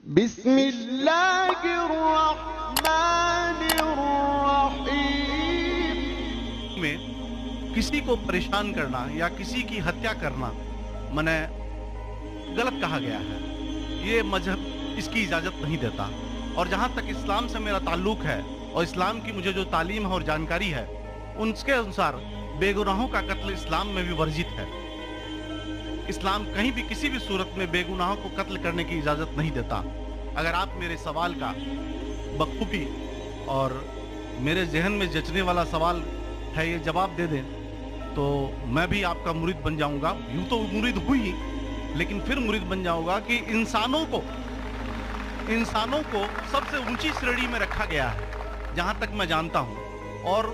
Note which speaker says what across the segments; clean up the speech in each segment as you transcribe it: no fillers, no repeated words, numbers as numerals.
Speaker 1: بسم اللہ الرحمن الرحیم
Speaker 2: میں کسی کو پریشان کرنا یا کسی کی ہتیا کرنا منع غلط کہا گیا ہے. یہ مذہب اس کی اجازت نہیں دیتا، اور جہاں تک اسلام سے میرا تعلق ہے اور اسلام کی مجھے جو تعلیم ہے اور جانکاری ہے، ان کے انسار بے گناہوں کا قتل اسلام میں بھی ورجت ہے. اسلام کہیں بھی کسی بھی صورت میں بے گناہوں کو قتل کرنے کی اجازت نہیں دیتا. اگر آپ میرے سوال کا بخوبی اور میرے ذہن میں جچنے والا سوال ہے یہ جواب دے دیں تو میں بھی آپ کا مرید بن جاؤں گا. یوں تو مرید ہوئی، لیکن پھر مرید بن جاؤں گا کہ انسانوں کو سب سے اونچی شریڑی میں رکھا گیا ہے جہاں تک میں جانتا ہوں. اور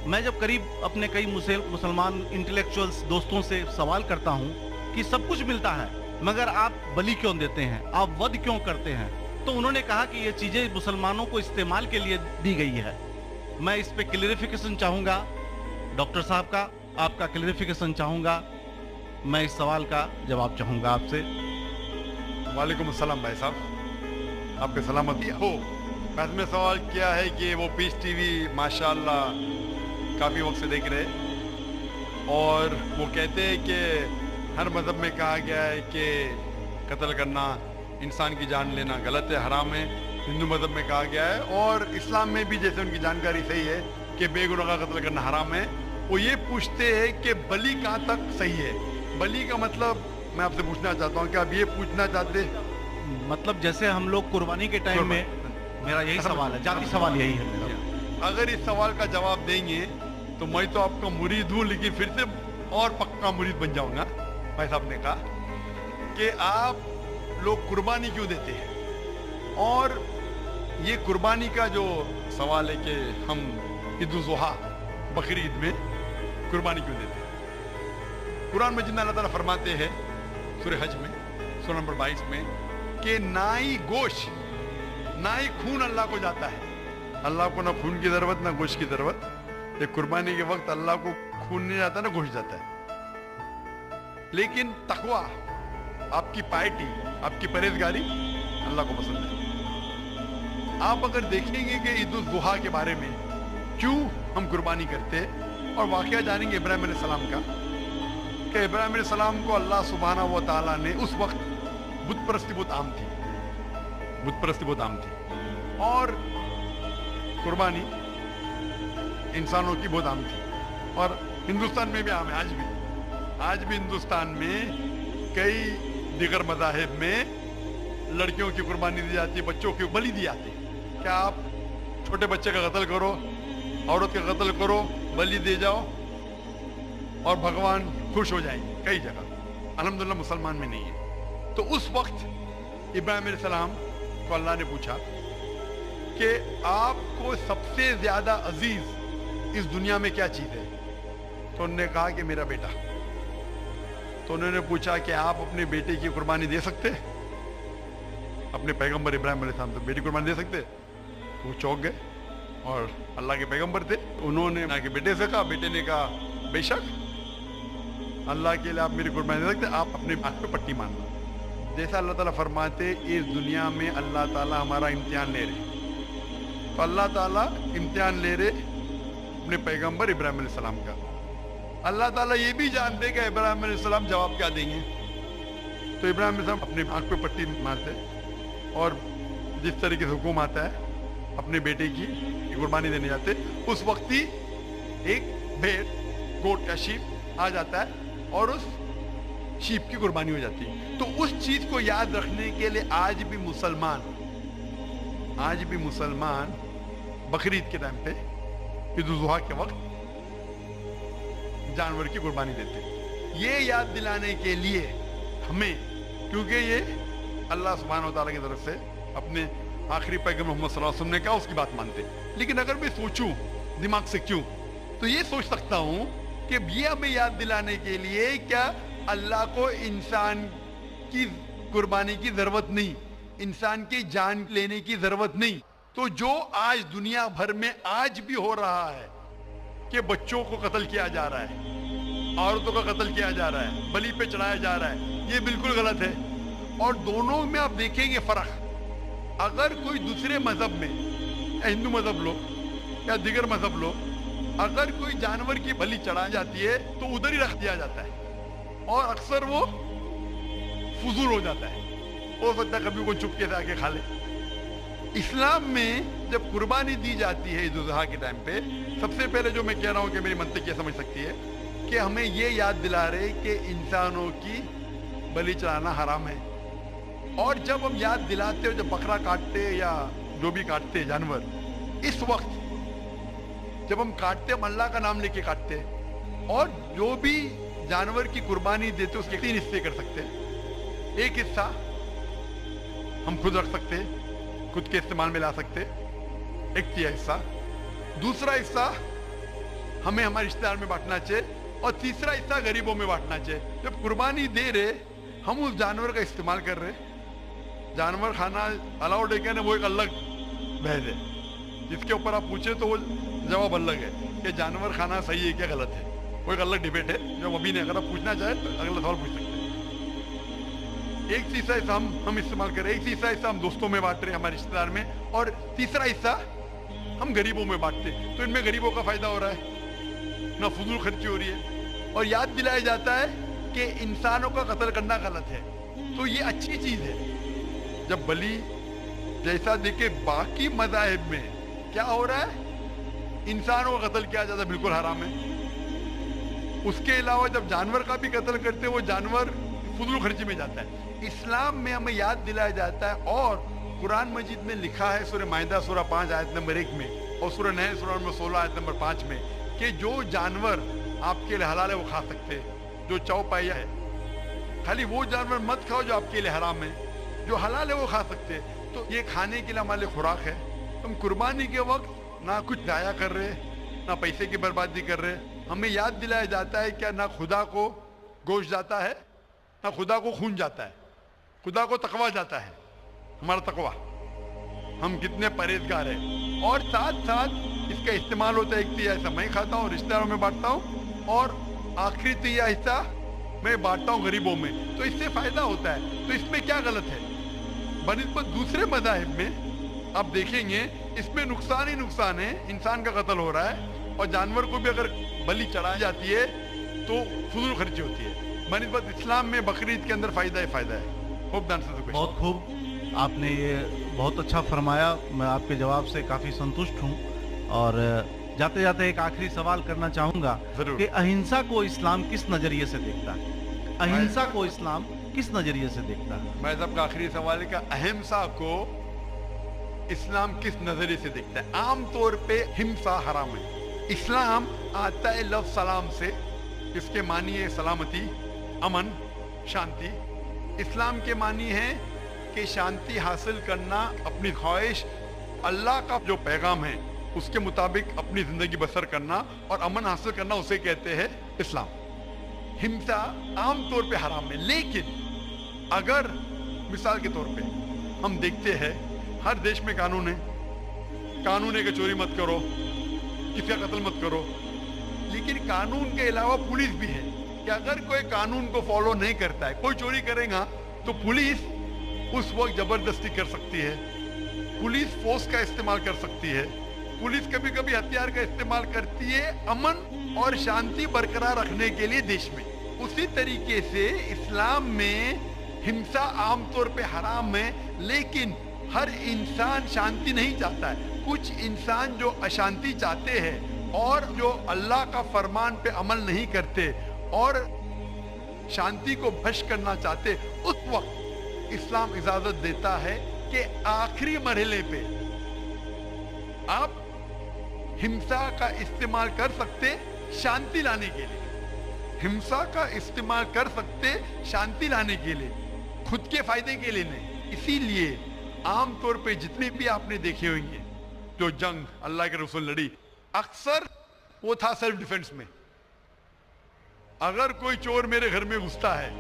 Speaker 2: میں جب قریب اپنے کئی مسلمان انٹلیکچوئلز دوستوں سے سوال کرتا ہوں کہ سب کچھ ملتا ہے مگر آپ بلی کیوں دیتے ہیں، آپ ود کیوں کرتے ہیں، تو انہوں نے کہا کہ یہ چیزیں مسلمانوں کو استعمال کے لیے دی گئی ہے. میں اس پہ کلیریفیکیشن چاہوں گا ڈاکٹر صاحب کا، آپ کا کلیریفیکیشن چاہوں گا. میں اس سوال کا جواب چاہوں گا آپ سے.
Speaker 3: وعلیکم السلام بھائی صاحب، آپ کے سلامتی ہو. میں نے سوال کیا ہے کہ وہ پیس ٹی وی ماشاءاللہ کافی وقت سے دیکھ رہے، اور وہ کہتے ہیں کہ ہر مذہب میں کہا گیا ہے کہ قتل کرنا، انسان کی جان لینا غلط ہے، حرام ہے. ہندو مذہب میں کہا گیا ہے، اور اسلام میں بھی جیسے ان کی جانکاری صحیح ہے کہ بے گناہ کا قتل کرنا حرام ہے. وہ یہ پوچھتے ہیں کہ بلی کہاں تک صحیح ہے. بلی کا مطلب میں آپ سے پوچھنا چاہتا ہوں کہ آپ یہ پوچھنا چاہتے ہیں
Speaker 2: مطلب جیسے ہم لوگ قربانی کے ٹائم میں، میرا یہی سوال ہے، ذاتی سوال یہی ہے میرا.
Speaker 3: اگر اس سوال کا جواب دیں گے تو میں تو آپ کا مرید ہوں، لیکن پھر سے اور پکا مرید بن جاؤں گا. بھائی صاحب نے کہا کہ آپ لوگ قربانی کیوں دیتے ہیں، اور یہ قربانی کا جو سوال ہے کہ ہم عید الاضحیٰ بقر عید میں قربانی کیوں دیتے ہیں. قرآن مجید میں اللہ تعالیٰ فرماتے ہیں سورہ حج میں سورہ نمبر 22 میں کہ نہ ہی گوشت نہ ہی خون اللہ کو جاتا ہے. اللہ کو نہ خون کی ضرورت نہ گوشت کی ضرورت. ایک قربانی کے وقت اللہ کو خون نہیں جاتا نہ گوشت جاتا ہے، لیکن تقویٰ، آپ کی پائٹی، آپ کی پرہیزگاری اللہ کو پسند ہے. آپ اگر دیکھیں گے کہ عید الاضحیٰ کے بارے میں کیوں ہم قربانی کرتے ہیں، اور واقعہ جانیں گے ابراہیم علیہ السلام کا کہ ابراہیم علیہ السلام کو اللہ سبحانہ و تعالیٰ نے اس وقت بت پرستی بہت عام تھی، اور قربانی انسانوں کی بہت عام تھی، اور ہندوستان میں بھی عام ہے. آج بھی ہندوستان میں کئی دیگر مذاہب میں لڑکیوں کی قربانی دی جاتی ہے، بچوں کی بلی دی جاتی ہے. کیا آپ چھوٹے بچے کا قتل کرو، عورت کا قتل کرو، بلی دے جاؤ اور بھگوان خوش ہو جائیں گے. کئی جگہ الحمدللہ مسلمان میں نہیں ہے. تو اس وقت ابراہیم علیہ السلام کو اللہ نے پوچھا کہ آپ کو سب سے زیادہ عزیز اس دنیا میں کیا چیز ہے، تو انہوں نے کہا کہ میرا بیٹا. تو انہوں نے پوچھا کہ آپ اپنے بیٹے کی قربانی دے سکتے، اپنے پیغمبر ابراہیم علیہ السلام تو بیٹی قربانی دے سکتے. وہ چونک گئے، اور اللہ کے پیغمبر تھے. انہوں نے کے بیٹے سے کہا، بیٹے نے کہا بے شک اللہ کے لیے آپ میری قربانی دے سکتے، آپ اپنے ہاتھ پہ پٹی ماننا. جیسا اللہ تعالیٰ فرماتے اس دنیا میں اللہ تعالیٰ ہمارا امتحان لے رہے، تو اللہ تعالیٰ امتحان لے رہے اپنے پیغمبر ابراہیم علیہ السلام کا. اللہ تعالیٰ یہ بھی جانتے کہ ابراہیم علیہ السلام جواب کیا دیں گے. تو ابراہیم علیہ السلام اپنے آنکھ پہ پٹی مارتے، اور جس طریقے سے حکم آتا ہے اپنے بیٹے کی قربانی دینے جاتے. اس وقت ہی ایک بھیڑ، گوٹ کا شیپ آ جاتا ہے اور اس شیپ کی قربانی ہو جاتی ہے. تو اس چیز کو یاد رکھنے کے لیے آج بھی مسلمان بقرعید کے ٹائم پہ، عید الاضحیٰ کے وقت جانور کی قربانی دیتے ہیں. یہ یاد دلانے کے لیے ہمیں، کیونکہ یہ اللہ سبحانہ و تعالیٰ کی طرف سے اپنے آخری پیغمبر محمد صلی اللہ علیہ وسلم نے کہا، اس کی بات مانتے. لیکن اگر میں سوچوں دماغ سے کیوں، تو یہ سوچ سکتا ہوں کہ یہ ہمیں یاد دلانے کے لیے کیا اللہ کو انسان کی قربانی کی ضرورت نہیں، انسان کی جان لینے کی ضرورت نہیں. تو جو آج دنیا بھر میں آج بھی ہو رہا ہے کہ بچوں کو قتل کیا جا رہا ہے، عورتوں کا قتل کیا جا رہا ہے، بلی پہ چڑھایا جا رہا ہے، یہ بالکل غلط ہے. اور دونوں میں آپ دیکھیں گے فرق. अगर कोई दूसरे मजहब में, या हिंदू मजहब लो या दिगर मजहब लो, अगर कोई जानवर की बलि चढ़ाई जाती है तो उधर ही रख दिया जाता है और अक्सर वो फजूल हो जाता है, हो सकता है कभी कोई चुपके से आके खा ले। इस्लाम में जब कुर्बानी दी जाती है ईद उल अज़हा के टाइम पे, सबसे पहले जो मैं कह रहा हूँ कि मेरी मंतक ये समझ सकती है कि हमें ये याद दिला रहे कि इंसानों की बलि चढ़ाना हराम है। और जब हम याद दिलाते हो, जब बकरा काटते या जो भी काटते जानवर, इस वक्त जब हम काटते, हम अल्लाह का नाम लेके काटते, और जो भी जानवर की कुर्बानी देते उसके 3 हिस्से कर सकते हैं। एक हिस्सा हम खुद रख सकते, खुद के इस्तेमाल में ला सकते, एक तिहाई हिस्सा। दूसरा हिस्सा हमें हमारे रिश्तेदार में बांटना चाहिए, और तीसरा हिस्सा गरीबों में बांटना चाहिए। जब कुर्बानी दे रहे, हम उस जानवर का इस्तेमाल कर रहे, जानवर खाना अलाउड है क्या ना, वो एक अलग बहस है, जिसके ऊपर आप पूछे तो वो जवाब अलग है कि जानवर खाना सही है क्या गलत है, वो एक अलग डिबेट है जो अभी नहीं। अगर आप पूछना चाहे तो अगला सवाल पूछ सकते हैं। एक तीसरा हिस्सा हम इस्तेमाल कर रहे हैं, एक तीसरा हिस्सा हम दोस्तों में बांट रहे हैं, हमारे रिश्तेदार में, और तीसरा हिस्सा हम गरीबों में बांटते हैं। तो इनमें गरीबों का फायदा हो रहा है, ना फजूल खर्ची हो रही है, और याद दिलाया जाता है कि इंसानों का कत्ल करना गलत है। तो ये अच्छी चीज है। जब बलि जैसा देखे बाकी मज़ाहिब में क्या हो रहा है, इंसानों का कत्ल किया जाता बिल्कुल हराम है। उसके अलावा जब जानवर का भी कत्ल करते, वो जानवर फजूल खर्ची में जाता है। इस्लाम में हमें याद दिलाया जाता है, और कुरान मजीद में लिखा है सूरह माइदा सूरह 5 आयत नंबर 1 में, और सूरह नहल सूरह नंबर 16 आयत नंबर 5 में, कि जो जानवर आपके लिए हलाल है वो खा सकते हैं। जो चौपाया है, खाली वो जानवर मत खाओ जो आपके लिए हराम है, जो हलाल है वो खा सकते हैं। तो ये खाने के लिए हमारे खुराक है। हम कुर्बानी के वक्त ना कुछ जाया कर रहे, ना पैसे की बर्बादी कर रहे। हमें याद दिलाया जाता है क्या ना खुदा को गोश्त जाता है, ना खुदा को खून जाता है, खुदा को तकवा जाता है। हमारा तकवा, हम कितने परहेजगार हैं। और साथ साथ इसका इस्तेमाल होता है, एक तिहाई हिस्सा मैं खाता हूँ, रिश्तेदारों में बांटता हूँ, और आखिरी तिहाई हिस्सा मैं बांटता हूँ गरीबों में। तो इससे फायदा होता है। तो इसमें क्या गलत है? बनिस्बत दूसरे मज़ाहिब में आप देखेंगे इसमें नुकसान ही नुकसान है। इंसान का कत्ल हो रहा है, और जानवर को भी अगर बलि चढ़ाई जाती है तो फजूल खर्ची होती है। बनिस्बत इस्लाम में बकरीद के अंदर फायदा ही फायदा है। खूब डांस।
Speaker 2: बहुत खूब, आपने ये बहुत अच्छा फरमाया। मैं आपके जवाब से काफ़ी संतुष्ट हूँ। और जाते जाते एक आखिरी सवाल करना चाहूँगा कि अहिंसा को इस्लाम किस नज़रिए से देखता है? अहिंसा को इस्लाम किस नज़रिए से देखता है?
Speaker 3: मैं सबका आखिरी सवाल है कि अहिंसा को इस्लाम किस नजरिए से देखता है? आम तौर पे हिंसा हराम है। इस्लाम आता है लफ्ज़ सलाम से, इसके मानी है सलामती, अमन, शांति। इस्लाम के मानी है कि शांति हासिल करना, अपनी ख्वाहिश, अल्लाह का जो पैगाम है उसके मुताबिक अपनी जिंदगी बसर करना और अमन हासिल करना, उसे कहते हैं इस्लाम। हिंसा आम तौर पे हराम है। लेकिन अगर मिसाल के तौर पे हम देखते हैं हर देश में कानून है कि चोरी मत करो, किसी का कत्ल मत करो, लेकिन कानून के अलावा पुलिस भी है कि अगर कोई कानून को फॉलो नहीं करता है, कोई चोरी करेगा तो पुलिस उस वक्त जबरदस्ती कर सकती है, पुलिस फोर्स का इस्तेमाल कर सकती है, पुलिस कभी कभी हथियार का इस्तेमाल करती है अमन और शांति बरकरार रखने के लिए देश में। उसी तरीके से इस्लाम में हिंसा आमतौर पे हराम है, लेकिन हर इंसान शांति नहीं चाहता है। कुछ इंसान जो अशांति चाहते हैं और जो अल्लाह का फरमान पे अमल नहीं करते और शांति को भ्रष्ट करना चाहते, उस वक्त इस्लाम इजाजत देता है कि आखिरी मरहले पे आप हिंसा का इस्तेमाल कर सकते शांति लाने के लिए, हिंसा का इस्तेमाल कर सकते शांति लाने के लिए, खुद के फायदे के लिए नहीं। इसीलिए आमतौर पे जितने भी आपने देखे होंगे जो जंग अल्लाह के रसूल लड़ी, अक्सर वो था सेल्फ डिफेंस में। अगर कोई चोर मेरे घर में घुसता है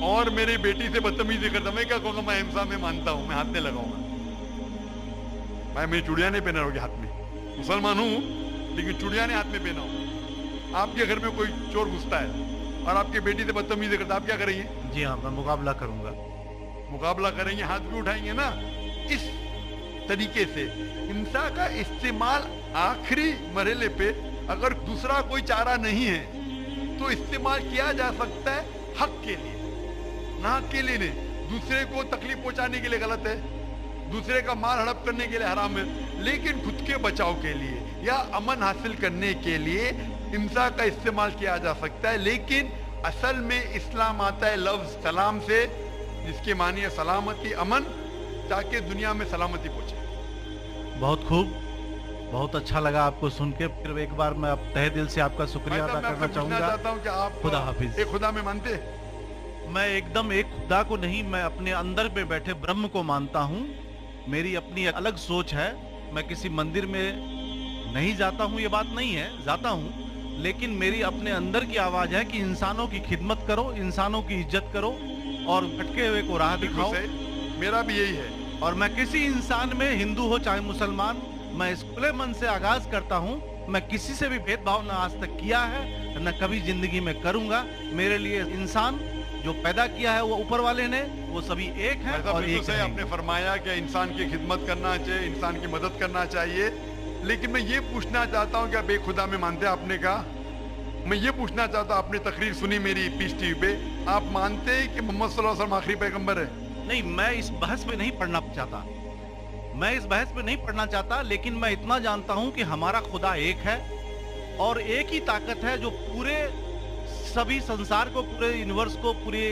Speaker 3: और मेरी बेटी से बदतमीजी करता, मैं क्या कहूंगा? मैं हिंसा में मानता हूं, मैं हाथ नहीं लगाऊंगा। मैं मेरी चूड़ियां नहीं पहना होगी हाथ में, मुसलमान हूं लेकिन चूड़ियां नहीं हाथ में पहना हूं। आपके घर में कोई चोर घुसता है और आपकी बेटी से बदतमीजी करता, आप क्या करेंगे?
Speaker 2: जी हाँ, मैं मुकाबला करूंगा।
Speaker 3: मुकाबला करेंगे, हाथ भी उठाएंगे ना। इस तरीके से हिंसा का इस्तेमाल आखिरी मरहले पे अगर दूसरा कोई चारा नहीं है तो इस्तेमाल किया जा सकता है हक के लिए, ना हक के लिए नहीं। दूसरे को तकलीफ पहुंचाने के लिए गलत है, दूसरे का माल हड़प करने के लिए हराम है, लेकिन खुद के बचाव के लिए या अमन हासिल करने के लिए हिंसा का इस्तेमाल किया जा सकता है। लेकिन असल में इस्लाम आता है लफ्ज सलाम से, जिसके मानी है सलामती, अमन, ताकि दुनिया में सलामती पहुंचे।
Speaker 2: बहुत खूब, बहुत अच्छा लगा आपको सुन के। फिर एक बार मैं अब तहे दिल से आपका शुक्रिया अदा करना चाहूंगा।
Speaker 3: चाहता हूं कि आप
Speaker 2: खुदा हाफिज।
Speaker 3: एक खुदा में मानते हैं?
Speaker 2: मैं एकदम एक खुदा को नहीं, मैं अपने अंदर में बैठे ब्रह्म को मानता हूँ। मेरी अपनी अलग सोच है। मैं किसी मंदिर में नहीं जाता हूँ, ये बात नहीं है, जाता हूँ, लेकिन मेरी अपने अंदर की आवाज है कि इंसानों की खिदमत करो, इंसानों की इज्जत करो और भटके हुए को राह दिखाओ।
Speaker 3: मेरा भी यही है।
Speaker 2: और मैं किसी इंसान में, हिंदू हो चाहे मुसलमान, मैं इस खुले मन से आगाज करता हूँ। मैं किसी से भी भेदभाव ना आज तक किया है, न कभी जिंदगी में करूंगा। मेरे लिए इंसान जो पैदा किया है वो ऊपर वाले ने, वो सभी एक है और एक
Speaker 3: है। आपने फरमाया कि इंसान की खिदमत करना चाहिए, इंसान की मदद करना चाहिए, लेकिन मैं ये पूछना चाहता हूँ कि आप एक खुदा में मानते हैं? आपने कहा, मैं ये पूछना चाहता हूँ, आपने तकरीर सुनी मेरी पीस टीवी पे, आप मानते हैं कि मोहम्मद सल्लल्लाहु अलैहि वसल्लम आखिरी पैगंबर है?
Speaker 2: नहीं, मैं इस बहस में नहीं पढ़ना चाहता, मैं इस बहस में नहीं पढ़ना चाहता, लेकिन मैं इतना जानता हूं कि हमारा खुदा एक है और एक ही ताकत है जो पूरे सभी संसार को, पूरे यूनिवर्स को, पूरी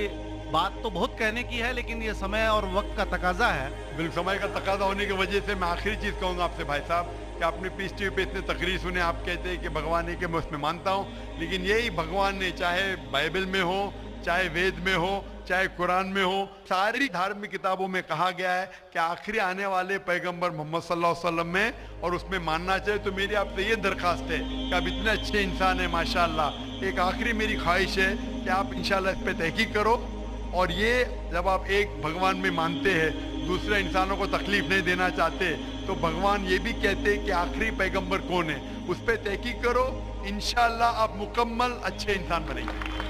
Speaker 2: बात तो बहुत कहने की है, लेकिन ये समय और वक्त का तकाजा है।
Speaker 3: बिल्कुल, समय का तकाजा होने की वजह से मैं आखिरी चीज कहूंगा आपसे भाई साहब कि आपने पीस टीवी पे इतने तकरीर सुने, आप कहते हैं कि भगवान है, कि मैं उसमें मानता हूँ, लेकिन यही भगवान ने, चाहे बाइबल में हो, चाहे वेद में हो, चाहे कुरान में हो, सारी धार्मिक किताबों में कहा गया है कि आखिरी आने वाले पैगंबर मोहम्मद सल्लल्लाहु अलैहि वसल्लम में, और उसमें मानना चाहिए। तो मेरी आपसे ये दरखास्त है कि आप इतने अच्छे इंसान हैं माशाल्लाह, एक आखिरी मेरी ख्वाहिश है कि आप इंशाल्लाह इस पे तहकीक करो, और ये जब आप एक भगवान में मानते हैं, दूसरे इंसानों को तकलीफ नहीं देना चाहते, तो भगवान ये भी कहते हैं कि आखिरी पैगंबर कौन है, उस पर तहकीक करो, इंशाल्लाह आप मुकम्मल अच्छे इंसान बनेंगे।